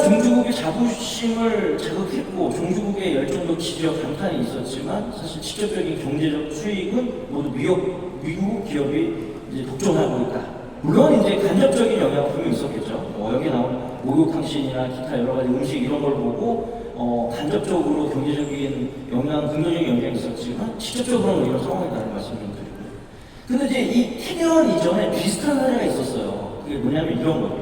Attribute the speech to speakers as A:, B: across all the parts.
A: 종주국의 자부심을 자극했고 종주국의 열정도 지지적 감탄이 있었지만 사실 직접적인 경제적 수익은 모두 미국 기업이 이제 독점하고 있다. 물론 이제 간접적인 영향은 분명히 있었겠죠. 여기 나온 목욕탕신이나 기타 여러 가지 음식 이런 걸 보고 간접적으로 경제적인 영향, 긍정적인 영향이 있었지만 직접적으로는 이런 상황이라는 말씀을 좀 드리고요. 근데 이제 이 캐년 이전에 비슷한 사례가 있었어요. 그게 뭐냐면 이런 거예요.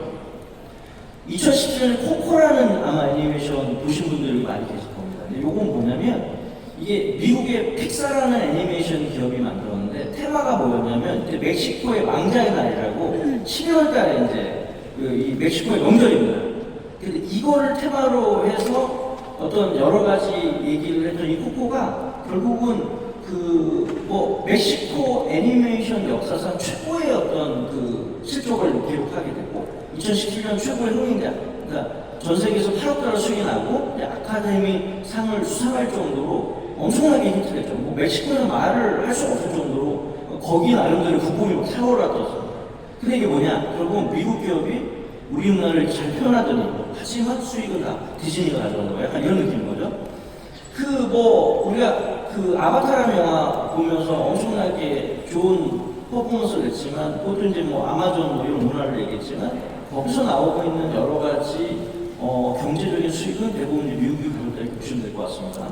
A: 2017년에 코코라는 아마 애니메이션 보신 분들이 많이 계실 겁니다. 근데 요건 뭐냐면 이게 미국의 픽사라는 애니메이션 기업이 만들었는데 테마가 뭐였냐면 이제 멕시코의 왕자의 날이라고 12월 달에 이제 이 멕시코의 명절입니다. 근데 이거를 테마로 해서 어떤 여러 가지 얘기를 했던 이 코코가 결국은 멕시코 애니메이션 역사상 최고의 어떤 실적을 기록하게 됐고 2017년 최고의 흥행자, 그러니까 전 세계에서 8억 달러 수익이 나고 아카데미 상을 수상할 정도로 엄청나게 히트했죠. 멕시코에서 말을 할 수 없을 정도로 거기 나름대로 부품이 막 타오르었습니다. 근데 이게 뭐냐? 결국 미국 기업이 우리 문화를 잘 표현하더니 하지만 수익은 다 디즈니가 가져가는 거예요. 약간 이런 느낌인 거죠. 우리가 아바타라는 영화 보면서 엄청나게 좋은 퍼포먼스를 냈지만 그것도 이제 아마존 이런 문화를 얘기했지만 거기서 나오고 있는 여러 가지 경제적인 수익은 대부분 미국이 부분들이 보시면 될 것 같습니다.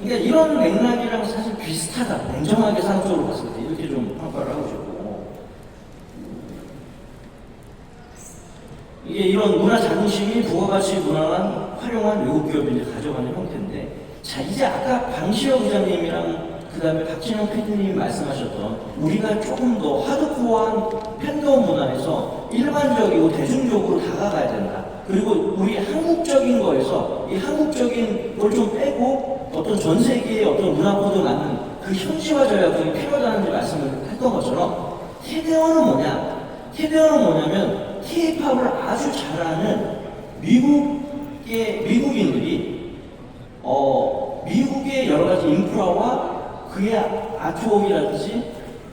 A: 그러니까 이런 맥락이랑 사실 비슷하다. 냉정하게 상적으로 봤을 때 이렇게 좀 평가를 하고 싶고 이게 이런 문화 자긍심이 부가가치 문화만 활용한 외국 기업이 이제 가져가는 형태인데 자 이제 아까 방시혁 의장님이랑 그 다음에 박진영 PD님이 말씀하셨던 우리가 조금 더 하드코어한 팬덤 문화에서 일반적이고 대중적으로 다가가야 된다. 그리고 우리 한국적인 거에서 이 한국적인 걸 좀 빼고 어떤 전 세계의 어떤 문화 코드에 맞는 그 현지화 전략이 필요하다는 말씀을 했던 것처럼 캐대어는 뭐냐? 캐대어는 뭐냐면 K-팝을 아주 잘하는 미국인들이 미국의 여러 가지 인프라와 그의 아트웍이라든지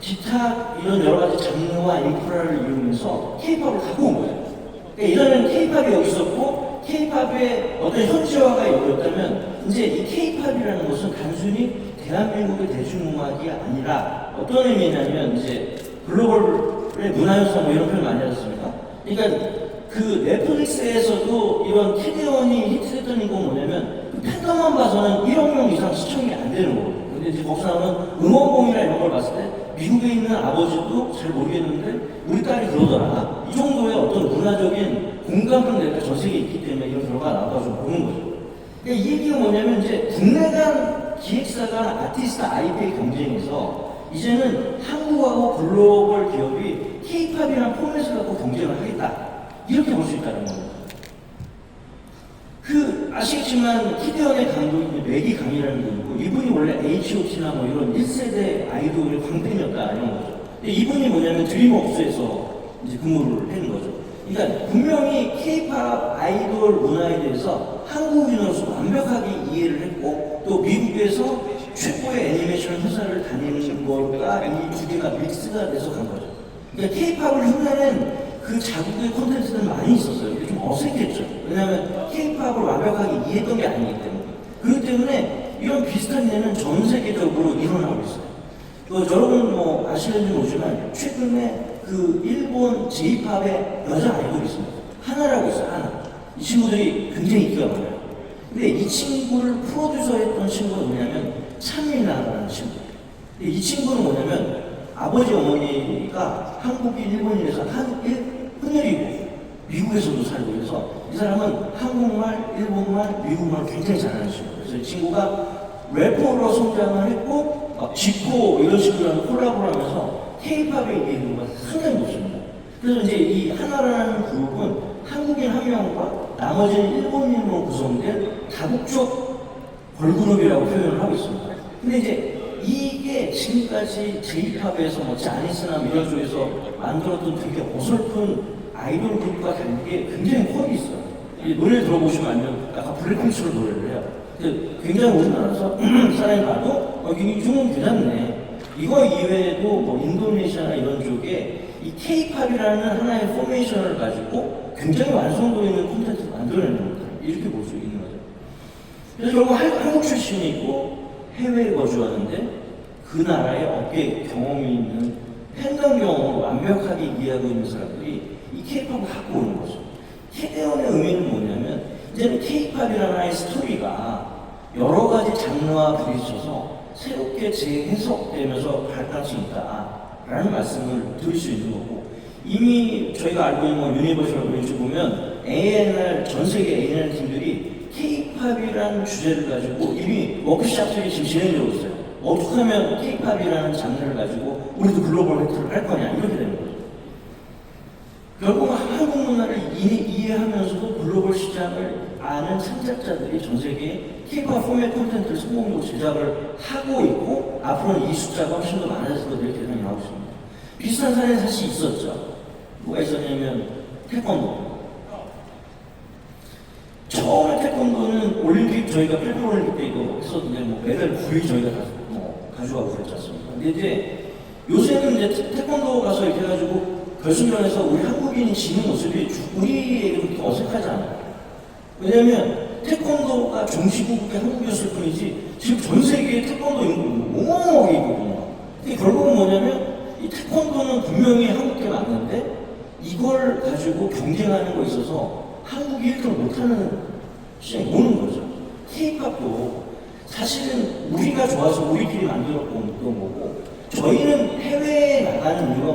A: 기타 이런 여러 가지 장르와 인프라를 이용해서 K-팝을 갖고 온 거예요. 그러니까 이전에는 K-팝이 여기 있었고 K-팝의 어떤 현지화가 여기였다면 이제 이 K-팝이라는 것은 단순히 대한민국의 대중음악이 아니라 어떤 의미냐면 이제 글로벌의 문화유산 이런 표현 많이 하셨습니까? 그러니까 넷플릭스에서도 이런 캐리언이 히트했던 이유가 뭐냐면 팬덤만 봐서는 1억 명 이상 시청이 안 되는 거거든요. 근데 이제 거기서 나오는 음원공이나 이런 걸 봤을 때 미국에 있는 아버지도 잘 모르겠는데 우리 딸이 그러더라. 이 정도의 어떤 문화적인 공감을 내가 전 세계에 있기 때문에 이런 결과가 나왔다고 좀 보는 거죠. 그러니까 이 얘기가 뭐냐면 이제 국내 간 기획사 간 아티스트 IP의 경쟁에서 이제는 한국하고 글로벌 기업이 K-팝이라는 포맷을 갖고 경쟁을 하겠다. 이렇게 볼 수 있다는 겁니다. 아시겠지만 키대현의 감독이 맥이 강이라는 분이고 이분이 원래 H.O.T나 이런 1세대 아이돌의 광팬이었다 이런 거죠. 근데 이분이 뭐냐면 드림웍스에서 이제 근무를 하는 거죠. 그러니까 분명히 K-팝 아이돌 문화에 대해서 한국인으로서 완벽하게 이해를 했고 또 미국에서 최고의 애니메이션 회사를 다니는 것과 이 두 개가 믹스가 돼서 간 거죠. 그러니까 K-팝을 흉내낸 그 자국의 콘텐츠들은 많이 있었어요. 이게 좀 어색했죠. 왜냐하면 K-팝을 완벽하게 이해했던 게 아니기 때문에. 그렇기 때문에 이런 비슷한 예는 전 세계적으로 일어나고 있어요. 여러분 아시는지 모르지만 최근에 일본 J-팝의 여자 아이돌이 있습니다. 하나라고 있어요. 하나. 이 친구들이 굉장히 인기가 많아요. 근데 이 친구를 프로듀서했던 친구가 뭐냐면 찬미나라는 친구. 근데 이 친구는 뭐냐면 아버지 어머니가 한국인 일본인에서 혼혈이고 미국에서도 살고 그래서 이 사람은 한국말, 일본말, 미국말 굉장히 잘하는 친구예요. 그래서 이 친구가 래퍼로 성장을 했고 지코 이런 식으로 하는 콜라보를 하면서 K-팝의 인기가 상당히 높습니다. 그래서 이제 이 하나라는 그룹은 한국인 한 명과 나머지는 일본인으로 구성된 다국적 걸그룹이라고 표현을 하고 있습니다. 근데 이제 이게 지금까지 J-팝에서 자니스나 이런 쪽에서 만들었던 되게 어설픈 아이돌 그룹과 다르게 굉장히 퀄이 있어요. 이 노래 들어보시면 알면 약간 블랙핑크로 노래를 해요. 굉장히 우리나라에서 사람이 봐도 이 중은 괜찮네. 이거 이외에도 인도네시아나 이런 쪽에 이 K-팝이라는 하나의 포메이션을 가지고 굉장히 완성도 있는 콘텐츠를 만들어내는 겁니다. 이렇게 볼 수 있는 거죠. 그래서 결국 한국 출신이 있고 해외에 거주하는데 그 나라의 업계 경험이 있는 팬덤 경험을 완벽하게 이해하고 있는 사람들이 이 K-팝을 갖고 오는 거죠. 캐대언의 의미는 뭐냐면 이제는 K-팝이라는 하나의 스토리가 여러 가지 장르와 부딪혀서 새롭게 재해석되면서 발달할 수 있다라는 말씀을 드릴 수 있는 거고, 이미 저희가 알고 있는 뭐 유니버셜 브릿지 보면 A&R 전 세계 A&R 팀들이 K-팝이라는 주제를 가지고 이미 워크숍들이 지금 진행되고 있어요. 어떻게 하면 K-팝이라는 장르를 가지고 우리도 글로벌 히트를 할 거냐 이렇게 되는 거죠. 결국 한국 문화를 이해하면서도 글로벌 시장을 아는 창작자들이 전 세계에 K-팝 포맷 콘텐츠를 성공적으로 제작을 하고 있고, 앞으로는 이 숫자가 훨씬 더 많아질 것을 계산이 나오고 있습니다. 비슷한 사례는 사실 있었죠. 뭐가 있었냐면 태권도. 처음에 태권도는 올림픽 저희가 필드 올림픽 때 이거 했었는데 뭐 메달 9위 저희가 가져가고 그랬지 않습니까? 근데 이제 요새는 이제 태권도 가서 이렇게 해가지고 결승전에서 우리 한국인이 지는 모습이 우리에게 그렇게 어색하지 않아요. 왜냐면 태권도가 종시국의 한국이었을 뿐이지 지금 전 세계에 태권도 인구가 어마어마하게 있거든요. 근데 결국은 뭐냐면 이 태권도는 분명히 한국에 맞는데 이걸 가지고 경쟁하는 거에 있어서 한국이 1등을 못하는 시장이 오는 거죠. K-팝도 사실은 우리가 좋아서 우리끼리 만들었던 거고, 저희는 해외에 나가는 이유가